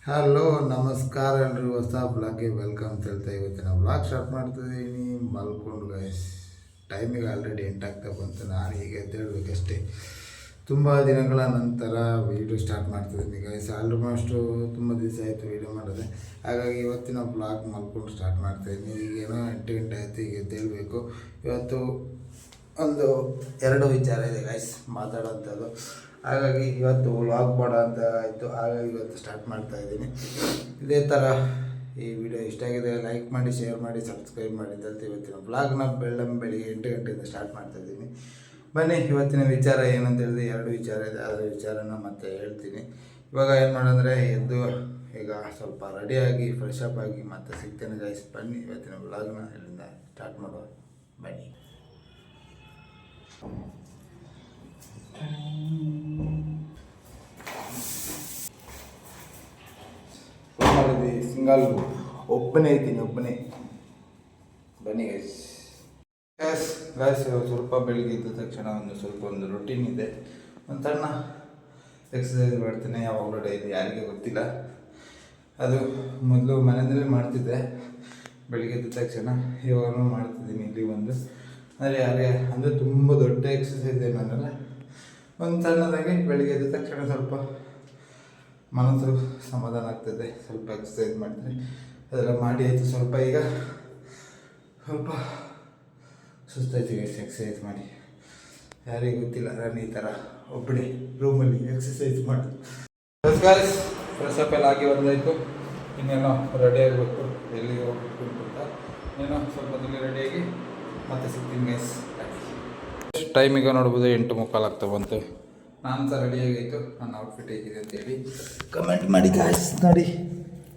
Hello ನಮಸ್ಕಾರ ಎಲ್ರಿಗೂ ಹೊಸ ಬ್ಲಾಗ್ಗೆ ವೆಲ್ಕಮ್ ಅಂತ ಹೇಳ್ತಾ ಇವತ್ತಿನ ಬ್ಲಾಗ್ ಸ್ಟಾರ್ಟ್ ಮಾಡ್ತಿದ್ದೀನಿ ಮಲ್ಕೊಂಡು ಗೈಸ್. ಟೈಮಿಗೆ ಆಲ್ರೆಡಿ ಎಂಟಾಗ್ತಾ ಬಂತು. ನಾನು ಈಗ ಎದ್ದೇಳಬೇಕಷ್ಟೇ. ತುಂಬ ದಿನಗಳ ನಂತರ ವೀಡಿಯೋ ಸ್ಟಾರ್ಟ್ ಮಾಡ್ತಿದ್ದೀನಿ ಗೈಸ್. ಆಲ್ಮೋಸ್ಟು ತುಂಬ ದಿವಸ ಆಯಿತು ವೀಡಿಯೋ ಮಾಡೋದೆ. ಹಾಗಾಗಿ ಇವತ್ತಿನ ಬ್ಲಾಗ್ ಮಲ್ಕೊಂಡು ಸ್ಟಾರ್ಟ್ ಮಾಡ್ತಾಯಿದ್ದೀನಿ. ಈಗೇನೋ 8 ಗಂಟೆ ಆಯಿತು, ಈಗ ಎದ್ದೇಳಬೇಕು. ಇವತ್ತು ಒಂದು 2 ವಿಚಾರ ಇದೆ ಗೈಸ್ ಮಾತಾಡೋಂಥದ್ದು. ಹಾಗಾಗಿ ಇವತ್ತು ವ್ಲಾಗ್ ಮಾಡೋ ಅಂತ ಆಯಿತು. ಹಾಗಾಗಿ ಇವತ್ತು ಸ್ಟಾರ್ಟ್ ಮಾಡ್ತಾ ಇದ್ದೀನಿ. ಇದೇ ಥರ ಈ ವಿಡಿಯೋ ಇಷ್ಟ ಆಗಿದೆ ಲೈಕ್ ಮಾಡಿ, ಶೇರ್ ಮಾಡಿ, ಸಬ್ಸ್ಕ್ರೈಬ್ ಮಾಡಿ ಅಂತ ಇವತ್ತಿನ ವ್ಲಾಗ್ನ ಬೆಳಿಗ್ಗೆ 8 ಗಂಟೆಯಿಂದ ಸ್ಟಾರ್ಟ್ ಮಾಡ್ತಾ ಇದ್ದೀನಿ. ಬನ್ನಿ, ಇವತ್ತಿನ ವಿಚಾರ ಏನಂತ ಹೇಳಿದ್ರೆ 2 ವಿಚಾರ ಇದೆ. ಅದರ ವಿಚಾರನ ಮತ್ತೆ ಹೇಳ್ತೀನಿ. ಇವಾಗ ಏನು ಮಾಡೋಂದರೆ ಎದ್ದು ಈಗ ಸ್ವಲ್ಪ ರೆಡಿಯಾಗಿ ಫ್ರೆಶ್ ಅಪ್ ಆಗಿ ಮತ್ತೆ ಸಿಗ್ತೇನೆ ಗೈಸ್. ಬನ್ನಿ ಇವತ್ತಿನ ವ್ಲಾಗ್ನ ಇಲ್ಲಿಂದ ಸ್ಟಾರ್ಟ್ ಮಾಡುವ. ಬನ್ನಿ. ಸಿಂಗಲ್ ಒಬ್ಬನೇ ಇದ್ದೀನಿ, ಒಬ್ಬನೇ. ಬನ್ನಿ ಗೈಸ್. ಗೈಸ್ ಸ್ವಲ್ಪ ಬೆಳಿಗ್ಗೆ ಇದ್ದ ತಕ್ಷಣ ಒಂದು ರೊಟೀನ್ ಇದೆ. ಒಂದು ಸಣ್ಣ ಎಕ್ಸಸೈಸ್ ಮಾಡ್ತೇನೆ ಯಾವಾಗಲೂ ಡೈಲಿ, ಯಾರಿಗೆ ಗೊತ್ತಿಲ್ಲ. ಅದು ಮೊದಲು ಮನೆಯಲ್ಲೇ ಮಾಡ್ತಿದ್ದೆ. ಬೆಳಿಗ್ಗೆ ಎದ್ದ ತಕ್ಷಣ ಇವಾಗಲೂ ಮಾಡ್ತಿದ್ದೀನಿ. ಇಲ್ಲಿ ಅಂದರೆ ಯಾರೇ ಅಂದರೆ ತುಂಬ ದೊಡ್ಡ ಎಕ್ಸಸೈಸ್ ಏನಲ್ಲ, ಒಂದು ಸಣ್ಣದಾಗಿ ಬೆಳಿಗ್ಗೆ ಎದ್ದ ತಕ್ಷಣ ಸ್ವಲ್ಪ ಮನಸ್ಸು ಸಮಾಧಾನ ಆಗ್ತದೆ. ಸ್ವಲ್ಪ ಎಕ್ಸಸೈಸ್ ಮಾಡಿದರೆ ಅದೆಲ್ಲ ಮಾಡಿ ಆಯಿತು. ಈಗ ಸ್ವಲ್ಪ ಸುಸ್ತಾಯ್ತು ಎಕ್ಸಸೈಸ್ ಮಾಡಿ. ಯಾರಿಗೂ ಗೊತ್ತಿಲ್ಲ, ನಾನು ಈ ಥರ ಒಬ್ಬನೇ ರೂಮಲ್ಲಿ ಎಕ್ಸಸೈಸ್ ಮಾಡಿ. ಫ್ರೆಶ್ ಅಪ್ ಎಲ್ಲ ಆಗಿ ಬಂದಾಯಿತು. ಇನ್ನೇನೋ ರೆಡಿ ಆಗಬೇಕು, ಎಲ್ಲಿಗೆ ಹೋಗ್ಬೇಕು ಅಂತ. ಏನೋ ಸ್ವಲ್ಪದಲ್ಲಿ ರೆಡಿಯಾಗಿ ಮತ್ತೆ ಸಿಗ್ತೀನಿ ಗೈಸ್. ಟೈಮಿಗೆ ನೋಡ್ಬೋದು 8:45 ಆಗ್ತಾ ಬಂತು. ನಾನು ಸಹ ರೆಡಿಯಾಗಿತ್ತು. ನನ್ನ ಔಟ್ಫಿಟ್ ಹೇಗಿದೆ ಅಂತೇಳಿ ಕಮೆಂಟ್ ಮಾಡಿ ಗಾಯ್ಸ್. ನೋಡಿ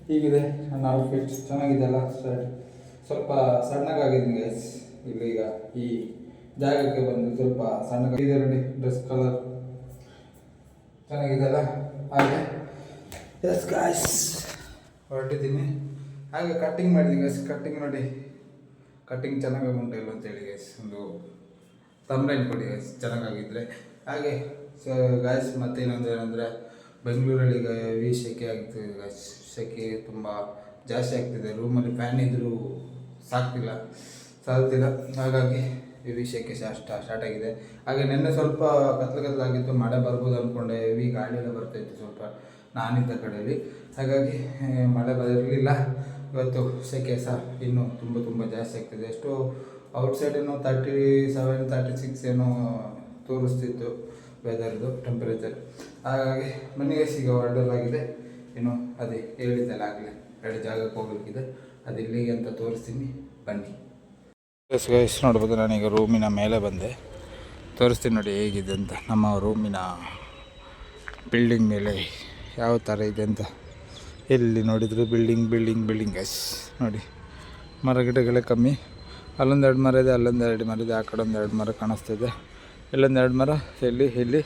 ಹೀಗಿದೆ ನನ್ನ ಔಟ್ಫಿಟ್. ಚೆನ್ನಾಗಿದೆ ಅಲ್ಲ? ಸ್ವಲ್ಪ ಸಣ್ಣಗಾಗಿದ್ದೀನಿ ಗೈಸ್. ಈಗ ಈ ಜಾಗಕ್ಕೆ ಬಂದು ಸ್ವಲ್ಪ ಸಣ್ಣಗಾಗಿದೆ. ನೋಡಿ ಡ್ರೆಸ್ ಕಲರ್ ಚೆನ್ನಾಗಿದೆ ಅಲ್ಲ? ಹಾಗೆ ಎಸ್ ಗಾಯ್ಸ್ ಹೊರಟಿದ್ದೀನಿ. ಹಾಗೆ ಕಟ್ಟಿಂಗ್ ಮಾಡಿದ್ದೀನಿ ಗೈಸ್. ಕಟ್ಟಿಂಗ್ ನೋಡಿ, ಕಟ್ಟಿಂಗ್ ಚೆನ್ನಾಗಿ ಉಂಟು ಇಲ್ಲ ಅಂತೇಳಿ ಗೈಸ್ ಒಂದು ತಮ್ಲೈನ್ ಕೊಡಿ ಗೈಸ್ ಚೆನ್ನಾಗಿದ್ದರೆ. ಹಾಗೆ ಗಾಯ್ಸ್ ಮತ್ತೇನಂದ್ರೆ ಏನಂದರೆ ಬೆಂಗಳೂರಲ್ಲಿ ಈಗ ಹೆವಿ ಸೆಕೆ ಆಗ್ತಿದೆ ಗಾಯ್ಸ್. ಸೆಕೆ ತುಂಬ ಜಾಸ್ತಿ ಆಗ್ತಿದೆ. ರೂಮಲ್ಲಿ ಫ್ಯಾನ್ ಇದ್ದರೂ ಸಾಲ್ತಿಲ್ಲ. ಹಾಗಾಗಿ ಹೆವಿ ಸೆಕೆ ಸ್ಟಾರ್ಟ್ ಆಗಿದೆ. ಹಾಗೆ ನಿನ್ನೆ ಸ್ವಲ್ಪ ಕತ್ಲಾಗಿತ್ತು, ಮಳೆ ಬರ್ಬೋದು ಅಂದ್ಕೊಂಡೆ. ಹೆವಿ ಗಾಳಿ ಎಲ್ಲ ಬರ್ತಾಯಿತ್ತು ಸ್ವಲ್ಪ ನಾನಿದ್ದ ಕಡೆಯಲ್ಲಿ. ಹಾಗಾಗಿ ಮಳೆ ಬರಲಿಲ್ಲ. ಇವತ್ತು ಸೆಕೆ ಸಹ ಇನ್ನೂ ತುಂಬ ಜಾಸ್ತಿ ಆಗ್ತಿದೆ. ಎಷ್ಟು ಔಟ್ಸೈಡ್ ಏನೋ 37, 36 ಏನೋ ತೋರಿಸ್ತಿತ್ತು ವೆದರ್ದು ಟೆಂಪರೇಚರ್. ಹಾಗಾಗಿ ಮನೆಗೆ ಈಗ ಹೊರಡಲಾಗಿದೆ. ಏನು ಅದೇ ಹೇಳಿದ್ದೆಲ್ಲ ಆಗಲಿ 2 ಜಾಗಕ್ಕೆ ಹೋಗಲಿಕ್ಕಿದೆ. ಅದು ಇಲ್ಲಿಗೆ ಅಂತ ತೋರಿಸ್ತೀನಿ, ಬನ್ನಿ. ಗೈಸ್ ನೋಡ್ಬೋದು, ನಾನೀಗ ರೂಮಿನ ಮೇಲೆ ಬಂದೆ. ತೋರಿಸ್ತೀನಿ ನೋಡಿ ಹೇಗಿದೆ ಅಂತ. ನಮ್ಮ ರೂಮಿನ ಬಿಲ್ಡಿಂಗ್ ಮೇಲೆ ಯಾವ ಥರ ಇದೆ ಅಂತ. ಎಲ್ಲಿ ನೋಡಿದ್ರು ಬಿಲ್ಡಿಂಗ್ ಗೈಸ್. ನೋಡಿ ಮರ ಗಿಡಗಳೇ ಕಮ್ಮಿ. ಅಲ್ಲೊಂದು 2 ಮರ ಇದೆ, ಅಲ್ಲೊಂದು 2 ಮರ ಇದೆ, ಆ ಕಡೆ ಒಂದು 2 ಮರ ಕಾಣಿಸ್ತಿದೆ. ಇಲ್ಲೊಂದು 2 ಮರ, ಇಲ್ಲಿ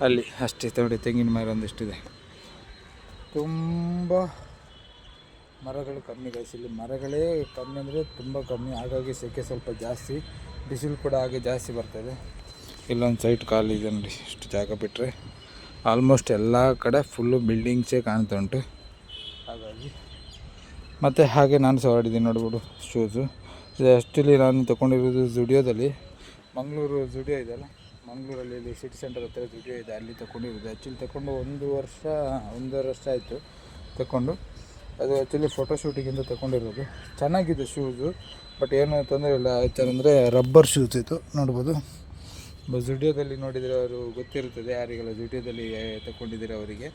ಅಲ್ಲಿ ಅಷ್ಟೇ. ನೋಡಿ ತೆಂಗಿನ ಮರ ಒಂದಿಷ್ಟಿದೆ. ತುಂಬ ಮರಗಳು ಕಮ್ಮಿ ಗೈಸ್. ಇಲ್ಲಿ ಮರಗಳೇ ಕಮ್ಮಿ ಅಂದರೆ ತುಂಬ ಕಮ್ಮಿ. ಹಾಗಾಗಿ ಸೆಕೆ ಸ್ವಲ್ಪ ಜಾಸ್ತಿ, ಬಿಸಿಲು ಕೂಡ ಹಾಗೆ ಜಾಸ್ತಿ ಬರ್ತಾಯಿದೆ. ಇಲ್ಲೊಂದು ಸೈಟ್ ಖಾಲಿ ಇದೆ ನೋಡಿ. ಇಷ್ಟು ಜಾಗ ಬಿಟ್ಟರೆ ಆಲ್ಮೋಸ್ಟ್ ಎಲ್ಲ ಕಡೆ ಫುಲ್ಲು ಬಿಲ್ಡಿಂಗ್ಸೇ ಕಾಣ್ತಾ ಉಂಟು. ಹಾಗಾಗಿ ಮತ್ತು ಹಾಗೆ ನಾನು ಸಹ ಹೊರಡಿದ್ದೀನಿ ನೋಡ್ಬಿಡು ಶೂಸು. ಇದು ಆ್ಯಕ್ಚುಲಿ ನಾನು ತೊಗೊಂಡಿರೋದು ಜುಡಿಯೋದಲ್ಲಿ. ಮಂಗಳೂರು ಜುಡಿಯೋ ಇದೆಯಲ್ಲ, ಮಂಗಳೂರಲ್ಲಿ ಇಲ್ಲಿ ಸಿಟಿ ಸೆಂಟರ್ ಹತ್ತಿರ ಜುಡಿಯೋ ಇದೆ, ಅಲ್ಲಿ ತೊಗೊಂಡಿರೋದು. ಆ್ಯಕ್ಚುಲಿ ತೊಗೊಂಡು 1 ವರ್ಷ ಆಯಿತು ತೊಗೊಂಡು. ಅದು ಆ್ಯಕ್ಚುಲಿ ಫೋಟೋಶೂಟಿಗಿಂತ ತೊಗೊಂಡಿರೋದು. ಚೆನ್ನಾಗಿದೆ ಶೂಸು, ಬಟ್ ಏನು ತೊಂದರೆ ಇಲ್ಲ. ಯಾಕಂದರೆ ರಬ್ಬರ್ ಶೂಸ್ ಇದು ನೋಡ್ಬೋದು. ಜುಡಿಯೋದಲ್ಲಿ ನೋಡಿದರೆ ಅವರು ಗೊತ್ತಿರುತ್ತದೆ, ಯಾರಿಗೆಲ್ಲ ಜುಡಿಯೋದಲ್ಲಿ ತೊಗೊಂಡಿದ್ದೀರ ಅವರಿಗೆ.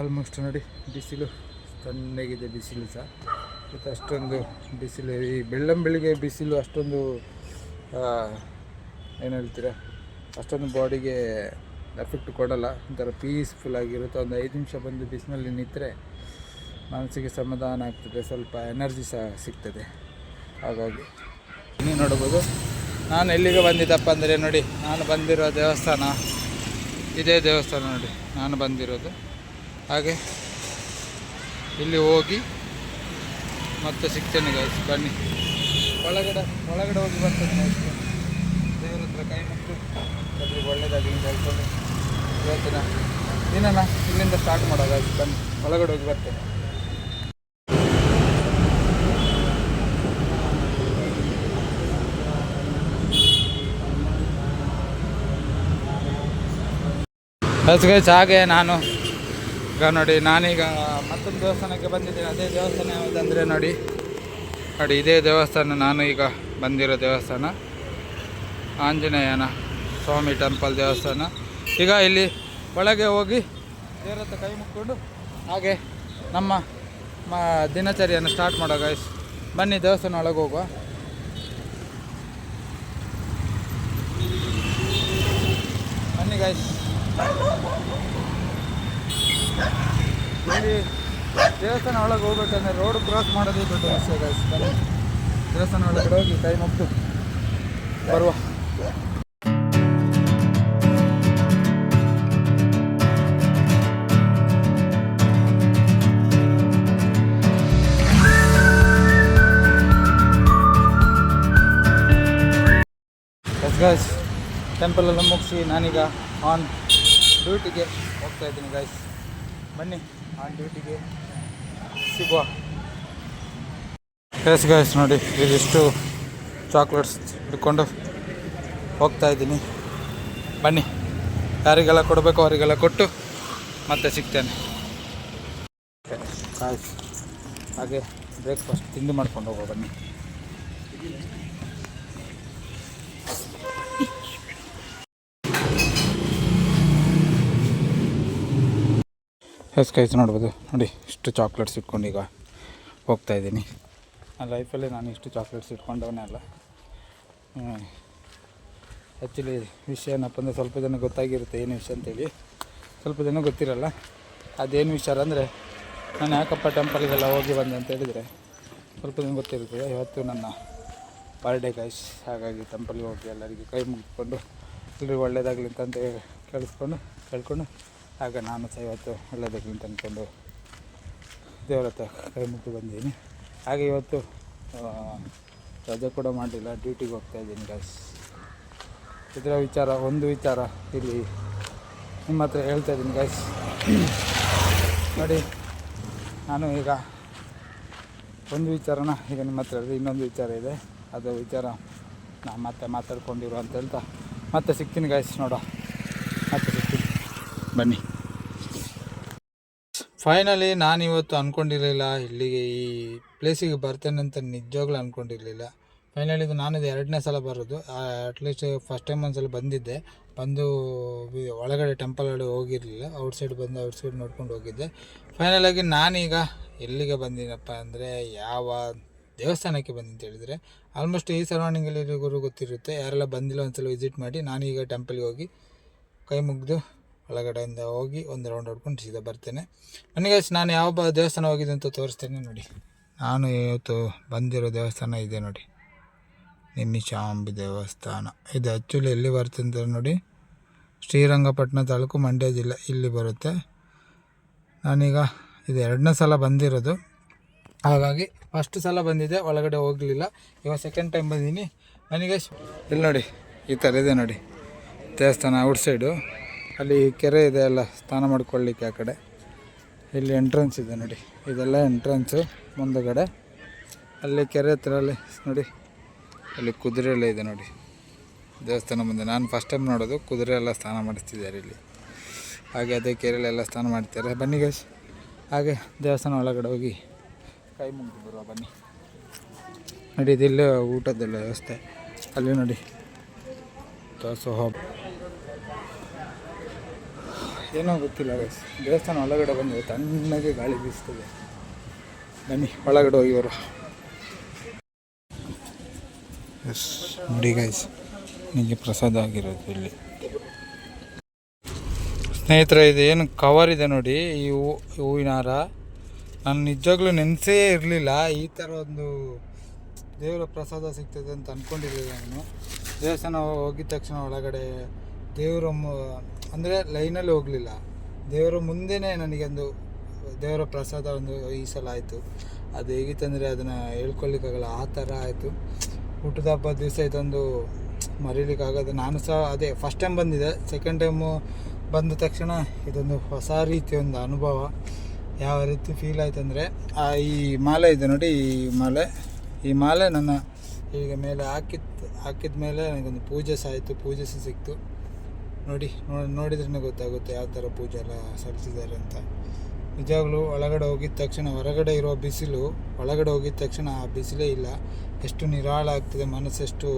ಆಲ್ಮೋಸ್ಟ್ ನೋಡಿ ಬಿಸಿಲು ತಣ್ಣಗಿದೆ, ಬಿಸಿಲು ಸಹ ಮತ್ತು ಅಷ್ಟೊಂದು ಬಿಸಿಲು. ಈ ಬೆಳ್ಳಂಬೆಳಿಗ್ಗೆ ಬಿಸಿಲು ಅಷ್ಟೊಂದು ಏನು ಹೇಳ್ತೀರ, ಅಷ್ಟೊಂದು ಬಾಡಿಗೆ ಎಫೆಕ್ಟ್ ಕೊಡೋಲ್ಲ. ಒಂಥರ ಪೀಸ್ಫುಲ್ ಆಗಿರುತ್ತೆ. ಒಂದು 5 ನಿಮಿಷ ಬಂದು ಬಿಸಿಲಲ್ಲಿ ನಿಂತರೆ ಮನಸ್ಸಿಗೆ ಸಮಾಧಾನ ಆಗ್ತದೆ, ಸ್ವಲ್ಪ ಎನರ್ಜಿ ಸಹ ಸಿಗ್ತದೆ. ಹಾಗಾಗಿ ನೀವು ನೋಡ್ಬೋದು ನಾನು ಎಲ್ಲಿಗೆ ಬಂದಿದ್ದಪ್ಪ ಅಂದರೆ ನೋಡಿ, ನಾನು ಬಂದಿರೋ ದೇವಸ್ಥಾನ ಇದೇ ದೇವಸ್ಥಾನ ನೋಡಿ ನಾನು ಬಂದಿರೋದು. ಹಾಗೆ ಇಲ್ಲಿ ಹೋಗಿ ಮತ್ತೆ ಸಿಗ್ತೇನೆ ಗೈಸ್. ಬನ್ನಿ ಒಳಗಡೆ ಹೋಗಿ ಬರ್ತೇನೆ. ದೇವರ ಹತ್ರ ಕೈ ಮುಟ್ಟು ಒಳ್ಳೆಯದಾಗಿ ಹೇಳ್ಕೊಂಡು ಇವತ್ತಿನ ದಿನನ ಇಲ್ಲಿಂದ ಸ್ಟಾರ್ಟ್ ಮಾಡೋದು. ಬನ್ನಿ ಒಳಗಡೆ ಹೋಗಿ ಬರ್ತೇನೆ. ಹಾಗೆ ನಾನು ಈಗ ನೋಡಿ, ನಾನೀಗ ಮತ್ತೊಂದು ದೇವಸ್ಥಾನಕ್ಕೆ ಬಂದಿದ್ದೀನಿ. ಅದೇ ದೇವಸ್ಥಾನ ಯಾವುದಂದರೆ ನೋಡಿ ಇದೇ ದೇವಸ್ಥಾನ. ನಾನು ಈಗ ಬಂದಿರೋ ದೇವಸ್ಥಾನ ಆಂಜನೇಯನ ಸ್ವಾಮಿ ಟೆಂಪಲ್ ದೇವಸ್ಥಾನ. ಈಗ ಇಲ್ಲಿ ಒಳಗೆ ಹೋಗಿ ದೇವರ ಹತ್ರ ಕೈ ಮುಕ್ಕೊಂಡು ಹಾಗೆ ನಮ್ಮ ದಿನಚರಿಯನ್ನು ಸ್ಟಾರ್ಟ್ ಮಾಡೋ ಗೈಸ್. ಬನ್ನಿ ದೇವಸ್ಥಾನ ಒಳಗೆ ಹೋಗುವ. ಬನ್ನಿ ಗೈಸ್. ಇಲ್ಲಿ ದೇವಸ್ಥಾನ ಒಳಗೆ ಹೋಗ್ಬೇಕಂದ್ರೆ ರೋಡ್ ಕ್ರಾಸ್ ಮಾಡೋದೇ ದೊಡ್ಡ ವಿಷಯ ಗೈಸ್. ಬನ್ನಿ ದೇವಸ್ಥಾನ ಒಳಗಡೆ ಹೋಗಿ ಕೈ ಮುಗ್ದು ಬರುವ. ಗೈಸ್ ಟೆಂಪಲೆಲ್ಲ ಮುಗಿಸಿ ನಾನೀಗ ಆನ್ ಡ್ಯೂಟಿಗೆ ಹೋಗ್ತಾ ಇದ್ದೀನಿ ಗೈಸ್. ಬನ್ನಿ ಆನ್ ಡ್ಯೂಟಿಗೆ ಸಿಗುವ. ಗೈಸ್ ನೋಡಿ, ಇದಿಷ್ಟು ಚಾಕ್ಲೇಟ್ಸ್ ಹಿಡ್ಕೊಂಡು ಹೋಗ್ತಾ ಇದ್ದೀನಿ. ಬನ್ನಿ, ಯಾರಿಗೆಲ್ಲ ಕೊಡಬೇಕು ಅವರಿಗೆಲ್ಲ ಕೊಟ್ಟು ಮತ್ತೆ ಸಿಗ್ತೇನೆ. ಗೈಸ್ ಹಾಗೆ ಬ್ರೇಕ್ಫಾಸ್ಟ್ ತಿಂಡಿ ಮಾಡ್ಕೊಂಡು ಹೋಗೋ. ಬನ್ನಿ. ಗೈಸ್ ನೋಡ್ಬೋದು ನೋಡಿ, ಇಷ್ಟು ಚಾಕ್ಲೇಟ್ಸ್ ಇಟ್ಕೊಂಡು ಈಗ ಹೋಗ್ತಾಯಿದ್ದೀನಿ. ನನ್ನ ಲೈಫಲ್ಲಿ ನಾನು ಇಷ್ಟು ಚಾಕ್ಲೇಟ್ಸ್ ಇಟ್ಕೊಂಡವನೇ ಅಲ್ಲ. ಆ್ಯಕ್ಚುಲಿ ವಿಷಯ ಏನಪ್ಪ ಅಂದರೆ ಸ್ವಲ್ಪ ಜನ ಗೊತ್ತಾಗಿರುತ್ತೆ ಏನು ವಿಷಯ ಅಂತೇಳಿ, ಸ್ವಲ್ಪ ಜನ ಗೊತ್ತಿರಲ್ಲ. ಅದೇನು ವಿಚಾರ ಅಂದರೆ, ನಾನು ಯಾಕಪ್ಪ ಟೆಂಪಲ್ಗೆಲ್ಲ ಹೋಗಿ ಬಂದೆ ಅಂತ ಹೇಳಿದರೆ ಸ್ವಲ್ಪ ಜನ ಗೊತ್ತಿರ್ತದೆ. ಇವತ್ತು ನನ್ನ ಬರ್ಡೇ ಗೈಸ್. ಹಾಗಾಗಿ ಟೆಂಪಲ್ಗೆ ಹೋಗಿ ಎಲ್ಲರಿಗೆ ಕೈ ಮುಗಿಸ್ಕೊಂಡು ಎಲ್ಲರಿಗೂ ಒಳ್ಳೆಯದಾಗಲಿ ಅಂತ ಕೇಳ್ಕೊಂಡು ಆಗ ನಾನು ಸಹ ಇವತ್ತು ಒಳ್ಳೆಯದಾಗಲಿ ಅಂತ ಅಂದ್ಕೊಂಡು ದೇವರ ಹತ್ರ ಕೈ ಮುಗಿದು ಬಂದಿದ್ದೀನಿ. ಹಾಗೆ ಇವತ್ತು ರಜೆ ಕೂಡ ಮಾಡಲಿಲ್ಲ, ಡ್ಯೂಟಿಗೆ ಹೋಗ್ತಾಯಿದ್ದೀನಿ ಗೈಸ್. ಇದರ ಒಂದು ವಿಚಾರ ಇಲ್ಲಿ ನಿಮ್ಮ ಹತ್ರ ಹೇಳ್ತಾಯಿದ್ದೀನಿ ಗೈಸ್. ನೋಡಿ, ನಾನು ಈಗ ಒಂದು ವಿಚಾರನ ಈಗ ನಿಮ್ಮ ಹತ್ರ ಹೇಳಿದ್ರೆ ಇನ್ನೊಂದು ವಿಚಾರ ಇದೆ. ಅದು ವಿಚಾರ ನಾನು ಮತ್ತೆ ಮಾತಾಡ್ಕೊಂಡಿರೋ ಅಂತ ಹೇಳ್ತಾ ಮತ್ತೆ ಸಿಗ್ತೀನಿ ಗೈಸ್. ನೋಡೋ, ಮತ್ತೆ ಸಿಗ್ತೀನಿ, ಬನ್ನಿ. ಫೈನಲಿ ನಾನಿವತ್ತು ಅಂದ್ಕೊಂಡಿರಲಿಲ್ಲ ಇಲ್ಲಿಗೆ ಈ ಪ್ಲೇಸಿಗೆ ಬರ್ತೇನೆ ಅಂತ, ನಿಜವಾಗ್ಲೂ ಅಂದ್ಕೊಂಡಿರಲಿಲ್ಲ. ಫೈನಲಿ ಇದು ನಾನಿದು 2ನೇ ಸಲ ಬರೋದು. ಅಟ್ಲೀಸ್ಟ್ ಫಸ್ಟ್ ಟೈಮ್ ಒಂದು ಸಲ ಬಂದಿದ್ದೆ, ಬಂದು ಒಳಗಡೆ ಟೆಂಪಲ್ ಒಳಗಡೆ ಹೋಗಿರಲಿಲ್ಲ, ಔಟ್ಸೈಡ್ ನೋಡ್ಕೊಂಡು ಹೋಗಿದ್ದೆ. ಫೈನಲಾಗಿ ನಾನೀಗ ಎಲ್ಲಿಗೆ ಬಂದಿನಪ್ಪ ಅಂದರೆ, ಯಾವ ದೇವಸ್ಥಾನಕ್ಕೆ ಬಂದು ಅಂತ ಹೇಳಿದರೆ ಆಲ್ಮೋಸ್ಟ್ ಈ ಸರೌಂಡಿಂಗಲ್ಲಿ ಗೊತ್ತಿರುತ್ತೆ. ಯಾರೆಲ್ಲ ಬಂದಿಲ್ಲ ಒಂದು ಸಲ ವಿಸಿಟ್ ಮಾಡಿ. ನಾನೀಗ ಟೆಂಪಲ್ಗೆ ಹೋಗಿ ಕೈ ಮುಗಿದು ಒಳಗಡೆಯಿಂದ ಹೋಗಿ ಒಂದು ರೌಂಡ್ ಹೊಡ್ಕೊಂಡು ಸೀದಾ ಬರ್ತೇನೆ. ನನಗೆ ನಾನು ಯಾವ ದೇವಸ್ಥಾನ ಹೋಗಿದೆ ಅಂತ ತೋರಿಸ್ತೇನೆ ನೋಡಿ. ನಾನು ಇವತ್ತು ಬಂದಿರೋ ದೇವಸ್ಥಾನ ಇದೆ ನೋಡಿ, ನಿಮಿಷಾಂಬಿ ದೇವಸ್ಥಾನ. ಇದು ಆ್ಯಕ್ಚುಲಿ ಎಲ್ಲಿ ಬರುತ್ತೆ ಅಂತ ನೋಡಿ, ಶ್ರೀರಂಗಪಟ್ಟಣ ತಾಲೂಕು, ಮಂಡ್ಯ ಜಿಲ್ಲೆ, ಇಲ್ಲಿ ಬರುತ್ತೆ. ನಾನೀಗ ಇದು 2ನೇ ಸಲ ಬಂದಿರೋದು. ಹಾಗಾಗಿ ಫಸ್ಟ್ ಸಲ ಬಂದಿದ್ದೆ, ಒಳಗಡೆ ಹೋಗಲಿಲ್ಲ. ಇವಾಗ ಸೆಕೆಂಡ್ ಟೈಮ್ ಬಂದೀನಿ. ನನಗೆ ಇಲ್ಲಿ ನೋಡಿ, ಈ ಥರ ಇದೆ ನೋಡಿ ದೇವಸ್ಥಾನ ಔಟ್ಸೈಡು. ಅಲ್ಲಿ ಕೆರೆ ಇದೆ, ಎಲ್ಲ ಸ್ನಾನ ಮಾಡ್ಕೊಳ್ಳಿಕ್ಕೆ. ಆ ಕಡೆ ಇಲ್ಲಿ ಎಂಟ್ರೆನ್ಸ್ ಇದೆ ನೋಡಿ, ಇದೆಲ್ಲ ಎಂಟ್ರೆನ್ಸು. ಮುಂದುಗಡೆ ಅಲ್ಲಿ ಕೆರೆ ಹತ್ರ ಅಲ್ಲಿ ನೋಡಿ, ಅಲ್ಲಿ ಕುದುರೆ ಎಲ್ಲ ಇದೆ ನೋಡಿ ದೇವಸ್ಥಾನ ಮುಂದೆ. ನಾನು ಫಸ್ಟ್ ಟೈಮ್ ನೋಡೋದು, ಕುದುರೆ ಎಲ್ಲ ಸ್ನಾನ ಮಾಡಿಸ್ತಿದ್ದಾರೆ ಇಲ್ಲಿ. ಹಾಗೆ ಅದೇ ಕೆರೆಯಲ್ಲೆಲ್ಲ ಸ್ನಾನ ಮಾಡ್ತಾರೆ. ಬನ್ನಿ ಗೈಸ್, ಹಾಗೆ ದೇವಸ್ಥಾನ ಒಳಗಡೆ ಹೋಗಿ ಕೈ ಮುಗಿದು ಬರುವ. ಬನ್ನಿ ನೋಡಿ, ಇದಿಲ್ಲ ಊಟದ್ದೆಲ್ಲ ವ್ಯವಸ್ಥೆ. ಅಲ್ಲಿ ನೋಡಿ ದಾಸೋಹ, ಏನೋ ಗೊತ್ತಿಲ್ಲ ಗೈಸ್. ದೇವಸ್ಥಾನ ಒಳಗಡೆ ಬಂದರೆ ತಣ್ಣಗೆ ಗಾಳಿ ಬೀಸ್ತದೆ. ಬನ್ನಿ ಒಳಗಡೆ ಹೋಗಿ ಬರುವ. ಎಸ್ ನೋಡಿ ಗೈಸ್, ನಿಮಗೆ ಪ್ರಸಾದ ಆಗಿರೋದು ಇಲ್ಲಿ. ಸ್ನೇಹಿತರೆ, ಇದು ಏನು ಕವರ್ ಇದೆ ನೋಡಿ, ಈ ಹೂವಿನ ಹಾರ. ನಾನು ನಿಜವಾಗ್ಲೂ ನೆನೆಸೇ ಇರಲಿಲ್ಲ ಈ ಥರ ಒಂದು ದೇವರ ಪ್ರಸಾದ ಸಿಗ್ತದೆ ಅಂತ ಅಂದ್ಕೊಂಡಿರಲಿಲ್ಲ ನಾನು. ದೇವಸ್ಥಾನ ಹೋಗಿದ ತಕ್ಷಣ ಒಳಗಡೆ ದೇವರ ಅಂದರೆ ಲೈನಲ್ಲಿ ಹೋಗಲಿಲ್ಲ, ದೇವರ ಮುಂದೆನೇ ನನಗೊಂದು ದೇವರ ಪ್ರಸಾದ ಒಂದು ಈ ಸಲ ಆಯಿತು. ಅದು ಹೇಗಿತ್ತಂದರೆ ಅದನ್ನು ಹೇಳ್ಕೊಳ್ಲಿಕ್ಕಾಗಲ್ಲ, ಆ ಥರ ಆಯಿತು. ಹುಟ್ಟಿದ ಹಬ್ಬದ ದಿವಸ ಇದೊಂದು ಮರೀಲಿಕ್ಕಾಗೋದು. ನಾನು ಸಹ ಅದೇ ಫಸ್ಟ್ ಟೈಮ್ ಬಂದಿದ್ದೆ, ಸೆಕೆಂಡ್ ಟೈಮು ಬಂದ ತಕ್ಷಣ ಇದೊಂದು ಹೊಸ ರೀತಿಯ ಒಂದು ಅನುಭವ. ಯಾವ ರೀತಿ ಫೀಲ್ ಆಯ್ತು ಅಂದರೆ, ಈ ಮಾಲೆ ಇದೆ ನೋಡಿ, ಈ ಮಾಲೆ ನನ್ನ ಈಗ ಮೇಲೆ ಹಾಕಿದ ಮೇಲೆ ನನಗೊಂದು ಪೂಜೆ ಸಿಕ್ತು ನೋಡಿದ್ರೇ ಗೊತ್ತಾಗುತ್ತೆ ಯಾವ ಥರ ಪೂಜೆ ಎಲ್ಲ ಸಲ್ಲಿಸಿದ್ದಾರೆ ಅಂತ. ನಿಜವಾಗ್ಲೂ ಒಳಗಡೆ ಹೋಗಿದ ತಕ್ಷಣ, ಹೊರಗಡೆ ಇರೋ ಬಿಸಿಲು, ಒಳಗಡೆ ಹೋಗಿದ ತಕ್ಷಣ ಆ ಬಿಸಿಲೇ ಇಲ್ಲ. ಎಷ್ಟು ನಿರಾಳ ಆಗ್ತದೆ ಮನಸ್ಸೆಷ್ಟು,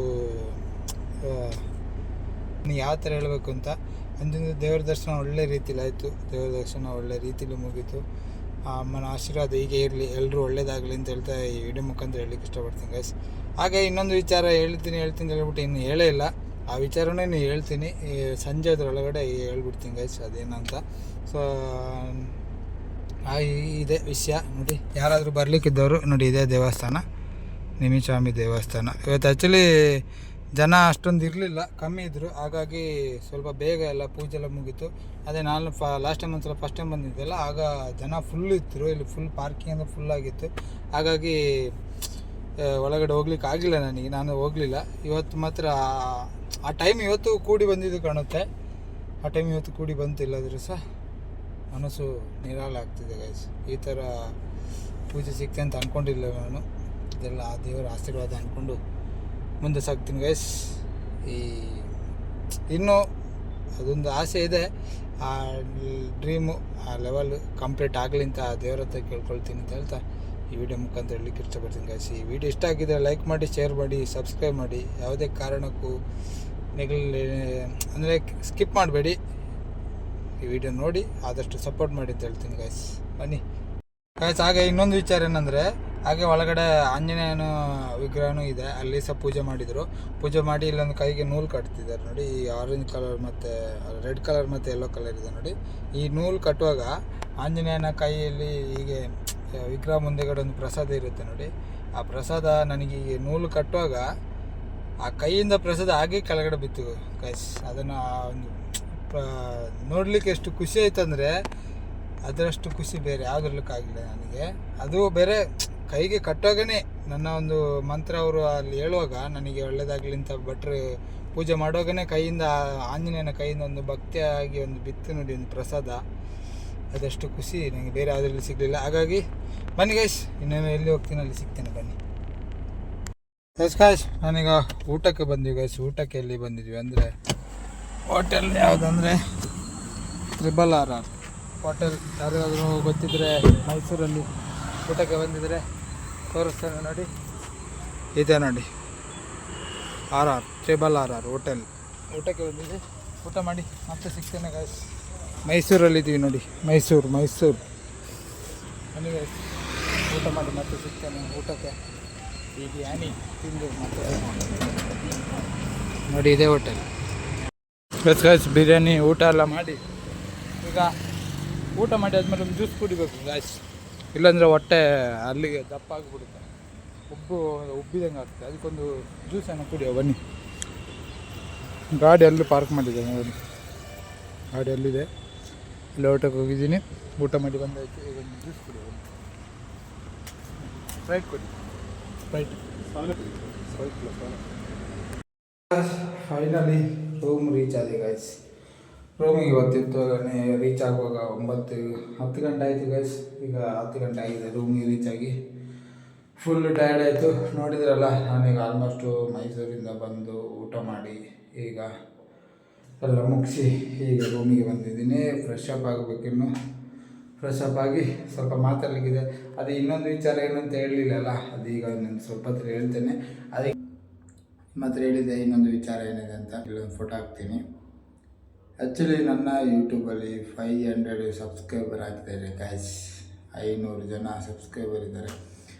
ಯಾವ ಥರ ಹೇಳಬೇಕು ಅಂತ. ಅಂದಿಂದ ದೇವರ ದರ್ಶನ ಒಳ್ಳೆ ರೀತಿಲಿ ಆಯಿತು. ದೇವರ ದರ್ಶನ ಒಳ್ಳೆ ರೀತಿಲಿ ಮುಗೀತು. ಆ ಅಮ್ಮನ ಆಶೀರ್ವಾದ ಹೀಗೆ ಇರಲಿ, ಎಲ್ಲರೂ ಒಳ್ಳೇದಾಗಲಿ ಅಂತ ಹೇಳ್ತಾ ಈ ವಿಡಿಯೋ ಮುಖಾಂತರ ಹೇಳಲಿಕ್ಕೆ ಇಷ್ಟಪಡ್ತೀನಿ ಗೈಸ್. ಹಾಗೆ ಇನ್ನೊಂದು ವಿಚಾರ ಹೇಳ್ತೀನಿ ಹೇಳ್ಬಿಟ್ಟು ಇನ್ನು ಹೇಳೇ ಇಲ್ಲ. ಆ ವಿಚಾರನೇ ನೀವು ಹೇಳ್ತೀನಿ ಸಂಜೆ ಅದರೊಳಗಡೆ ಹೇಳ್ಬಿಡ್ತೀನಿ ಗೈಸ್ ಅದೇನಂತ. ಸೊ ಇದೇ ವಿಷಯ ನೋಡಿ. ಯಾರಾದರೂ ಬರಲಿಕ್ಕಿದ್ದವರು ನೋಡಿ, ಇದೇ ದೇವಸ್ಥಾನ, ನಿಮಿಸ್ವಾಮಿ ದೇವಸ್ಥಾನ. ಇವತ್ತು ಆ್ಯಕ್ಚುಲಿ ಜನ ಅಷ್ಟೊಂದು ಇರಲಿಲ್ಲ, ಕಮ್ಮಿ ಇದ್ದರು. ಹಾಗಾಗಿ ಸ್ವಲ್ಪ ಬೇಗ ಎಲ್ಲ ಪೂಜೆ ಎಲ್ಲ ಮುಗೀತು. ಅದೇ ನಾನು ಲಾಸ್ಟ್ ಟೈಮ್ ಒಂದ್ಸಲ ಫಸ್ಟ್ ಟೈಮ್ ಬಂದಿದ್ದೆಲ್ಲ, ಆಗ ಜನ ಫುಲ್ ಇತ್ತು. ಇಲ್ಲಿ ಫುಲ್ ಪಾರ್ಕಿಂಗ್ ಅಂದರೆ ಫುಲ್ ಆಗಿತ್ತು. ಹಾಗಾಗಿ ಒಳಗಡೆ ಹೋಗ್ಲಿಕ್ಕೆ ಆಗಿಲ್ಲ ನನಗೆ, ನಾನು ಹೋಗಲಿಲ್ಲ. ಇವತ್ತು ಮಾತ್ರ ಆ ಟೈಮ್ ಇವತ್ತು ಕೂಡಿ ಬಂದಿದ್ದು ಕಾಣುತ್ತೆ. ಆ ಟೈಮ್ ಇವತ್ತು ಕೂಡಿ ಬಂತಿಲ್ಲಾದರೂ ಸಹ ಮನಸ್ಸು ನಿರಾಳ ಆಗ್ತಿದೆ ಗೈಸ್. ಈ ಥರ ಪೂಜೆ ಸಿಗ್ತೆ ಅಂತ ಅಂದ್ಕೊಂಡಿಲ್ಲ ನಾನು. ಇದೆಲ್ಲ ಆ ದೇವರ ಆಶೀರ್ವಾದ ಅಂದ್ಕೊಂಡು ಮುಂದೆ ಸಾಗ್ತೀನಿ ಗೈಸ್. ಇನ್ನೂ ಅದೊಂದು ಆಸೆ ಇದೆ, ಆ ಡ್ರೀಮು, ಆ ಲೆವೆಲ್ ಕಂಪ್ಲೀಟ್ ಆಗಲಿ ಅಂತ ಆ ದೇವರ ಹತ್ರ ಕೇಳ್ಕೊಳ್ತೀನಿ ಅಂತ ಹೇಳ್ತಾ ಈ ವಿಡಿಯೋ ಮುಖಾಂತರ ಹೇಳಲಿಕ್ಕೆ ಇಷ್ಟಪಡ್ತೀನಿ ಗೈಸ್. ಈ ವಿಡಿಯೋ ಇಷ್ಟ ಆಗಿದ್ದರೆ ಲೈಕ್ ಮಾಡಿ, ಶೇರ್ ಮಾಡಿ, ಸಬ್ಸ್ಕ್ರೈಬ್ ಮಾಡಿ. ಯಾವುದೇ ಕಾರಣಕ್ಕೂ ಅಂದರೆ ಸ್ಕಿಪ್ ಮಾಡಬೇಡಿ. ಈ ವಿಡಿಯೋ ನೋಡಿ ಆದಷ್ಟು ಸಪೋರ್ಟ್ ಮಾಡಿ ಅಂತ ಹೇಳ್ತೀನಿ ಗೈಸ್. ಬನ್ನಿ ಗೈಸ್. ಹಾಗೆ ಇನ್ನೊಂದು ವಿಚಾರ ಏನಂದರೆ, ಹಾಗೆ ಒಳಗಡೆ ಆಂಜನೇಯನ ವಿಗ್ರಹನೂ ಇದೆ, ಅಲ್ಲಿ ಸಹ ಪೂಜೆ ಮಾಡಿದರು. ಪೂಜೆ ಮಾಡಿ ಇಲ್ಲೊಂದು ಕೈಗೆ ನೂಲು ಕಟ್ತಿದ್ದಾರೆ ನೋಡಿ. ಈ ಆರೆಂಜ್ ಕಲರ್ ಮತ್ತು ರೆಡ್ ಕಲರ್ ಮತ್ತು ಯೆಲ್ಲೋ ಕಲರ್ ಇದೆ ನೋಡಿ. ಈ ನೂಲು ಕಟ್ಟುವಾಗ ಆಂಜನೇಯನ ಕೈಯಲ್ಲಿ ಹೀಗೆ ವಿಗ್ರಹ ಮುಂದೆಗಡೆ ಒಂದು ಪ್ರಸಾದ ಇರುತ್ತೆ ನೋಡಿ. ಆ ಪ್ರಸಾದ ನನಗೆ ಈ ನೂಲು ಕಟ್ಟುವಾಗ ಆ ಕೈಯಿಂದ ಪ್ರಸಾದ ಹಾಗೆ ಕೆಳಗಡೆ ಬಿತ್ತು ಗೈಸ್. ಅದನ್ನು ಒಂದು ನೋಡಲಿಕ್ಕೆ ಎಷ್ಟು ಖುಷಿ ಆಯ್ತು ಅಂದರೆ, ಅದರಷ್ಟು ಖುಷಿ ಬೇರೆ ಯಾವುದ್ರಲ್ಲಕ್ಕಾಗಿಲ್ಲ ನನಗೆ. ಅದು ಬೇರೆ ಕೈಗೆ ಕಟ್ಟುವಾಗನೇ ನನ್ನ ಒಂದು ಮಂತ್ರ ಅವರು ಅಲ್ಲಿ ಹೇಳುವಾಗ ನನಗೆ ಒಳ್ಳೆಯದಾಗಲಿ ಅಂತ ಭಟ್ರು ಪೂಜೆ ಮಾಡುವಾಗನೇ ಕೈಯಿಂದ, ಆಂಜನೇಯನ ಕೈಯಿಂದ ಒಂದು ಭಕ್ತಿಯಾಗಿ ಒಂದು ಬಿತ್ತು ನೋಡಿ ಒಂದು ಪ್ರಸಾದ. ಅದಷ್ಟು ಖುಷಿ ನನಗೆ ಬೇರೆ ಯಾವುದ್ರಲ್ಲಿ ಸಿಗಲಿಲ್ಲ. ಹಾಗಾಗಿ ಬನ್ನಿ ಗೈಸ್, ಇನ್ನೇನು ಎಲ್ಲಿ ಹೋಗ್ತೀನಿ ಅಲ್ಲಿ ಸಿಗ್ತೇನೆ ಬನ್ನಿ ಗೈಸ್. ನಾನೀಗ ಊಟಕ್ಕೆ ಬಂದ್ವಿ ಗೈಸ್. ಊಟಕ್ಕೆ ಎಲ್ಲಿ ಬಂದಿದ್ವಿ ಅಂದರೆ, ಹೋಟೆಲ್ ಯಾವುದಂದರೆ RRR ಹೋಟೆಲ್. ಯಾರಾದರೂ ಗೊತ್ತಿದ್ದರೆ ಮೈಸೂರಲ್ಲಿ ಊಟಕ್ಕೆ ಬಂದಿದ್ದರೆ ತೋರಿಸ್ತೇನೆ ನೋಡಿ. ಇದೆ ನೋಡಿ RRR ಹೋಟೆಲ್. ಊಟಕ್ಕೆ ಬಂದಿದ್ದೆ, ಊಟ ಮಾಡಿ ಮತ್ತೆ ಸಿಗ್ತೇನೆ ಗೈಸ್. ಮೈಸೂರಲ್ಲಿದ್ದೀವಿ ನೋಡಿ, ಮೈಸೂರು ಬನ್ನಿ ಗೈಸ್. ಊಟ ಮಾಡಿ ಮತ್ತೆ ಸಿಗ್ತೇನೆ ಊಟಕ್ಕೆ. ಈ ಬಿರಿಯಾನಿ ತಿಂದು ಮತ್ತೆ ನೋಡಿ, ಇದೇ ಹೋಟೆಲ್ ಗೈಸ್. ಬಿರಿಯಾನಿ ಊಟ ಎಲ್ಲ ಮಾಡಿ ಈಗ ಊಟ ಮಾಡಿ ಆದಮೇಲೆ ಒಂದು ಜ್ಯೂಸ್ ಕುಡಿಬೇಕು ಗೈಸ್. ಇಲ್ಲಾಂದರೆ ಹೊಟ್ಟೆ ಅಲ್ಲಿಗೆ ದಪ್ಪ ಆಗಿಬಿಡುತ್ತೆ, ಉಬ್ಬಿದಂಗೆ ಆಗ್ತದೆ. ಅದಕ್ಕೊಂದು ಜ್ಯೂಸನ್ನು ಕುಡಿಯೋ ಬನ್ನಿ. ಗಾಡಿ ಅಲ್ಲಿ ಪಾರ್ಕ್ ಮಾಡಿದೆ ನೋಡಿ, ಗಾಡಿ ಅಲ್ಲಿದೆ. ಇಲ್ಲಿ ಊಟಕ್ಕೆ ಹೋಗಿದ್ದೀನಿ, ಊಟ ಮಾಡಿ ಬಂದಾಯ್ತು. ಈಗ ಒಂದು ಜ್ಯೂಸ್ ಕುಡಿಯೋ ಬನ್ನಿ. ಸ್ಪ್ರೈಟ್ ಕುಡಿ, ಸ್ಪ್ರೈಟ್. ಫೈನಲಿ ರೂಮ್ ರೀಚ್ ಆಗಿದೆ ಗೈಸ್. ರೂಮಿಗೆ ಇವತ್ತಿತ್ತು ರೀಚ್ ಆಗುವಾಗ 10 ಗಂಟೆ ಆಯಿತು ಗೈಸ್. ಈಗ 10 ಗಂಟೆ ಆಗಿದೆ ರೂಮಿಗೆ ರೀಚ್ ಆಗಿ. ಫುಲ್ ಟಯರ್ಡ್ ಆಯಿತು. ನೋಡಿದ್ರಲ್ಲ, ನಾನೀಗ ಆಲ್ಮೋಸ್ಟು ಮೈಸೂರಿಂದ ಬಂದು ಊಟ ಮಾಡಿ ಈಗ ಎಲ್ಲ ಮುಗಿಸಿ ಈಗ ರೂಮಿಗೆ ಬಂದಿದ್ದೀನಿ. ಫ್ರೆಶ್ ಅಪ್ ಆಗಬೇಕಿನ್ನು. ಫ್ರೆಶ್ ಅಪ್ ಆಗಿ ಸ್ವಲ್ಪ ಮಾತಾಡಲಿಕ್ಕಿದೆ. ಅದು ಇನ್ನೊಂದು ವಿಚಾರ ಏನಂತ ಹೇಳಲಿಲ್ಲಲ್ಲ, ಅದೀಗ ನಾನು ಸ್ವಲ್ಪ ಹೊತ್ತು ಹೇಳ್ತೇನೆ. ಅದಕ್ಕೆ ಮಾತ್ರ ಹೇಳಿದೆ. ಇನ್ನೊಂದು ವಿಚಾರ ಏನಿದೆ ಅಂತ ಇಲ್ಲೊಂದು ಫೋಟೋ ಹಾಕ್ತೀನಿ. ಆ್ಯಕ್ಚುಲಿ ನನ್ನ ಯೂಟ್ಯೂಬಲ್ಲಿ 500 ಸಬ್ಸ್ಕ್ರೈಬರ್ ಆಗ್ತಾಯಿದೆ ಗೈಸ್. 500 ಜನ ಸಬ್ಸ್ಕ್ರೈಬರ್ ಇದ್ದಾರೆ.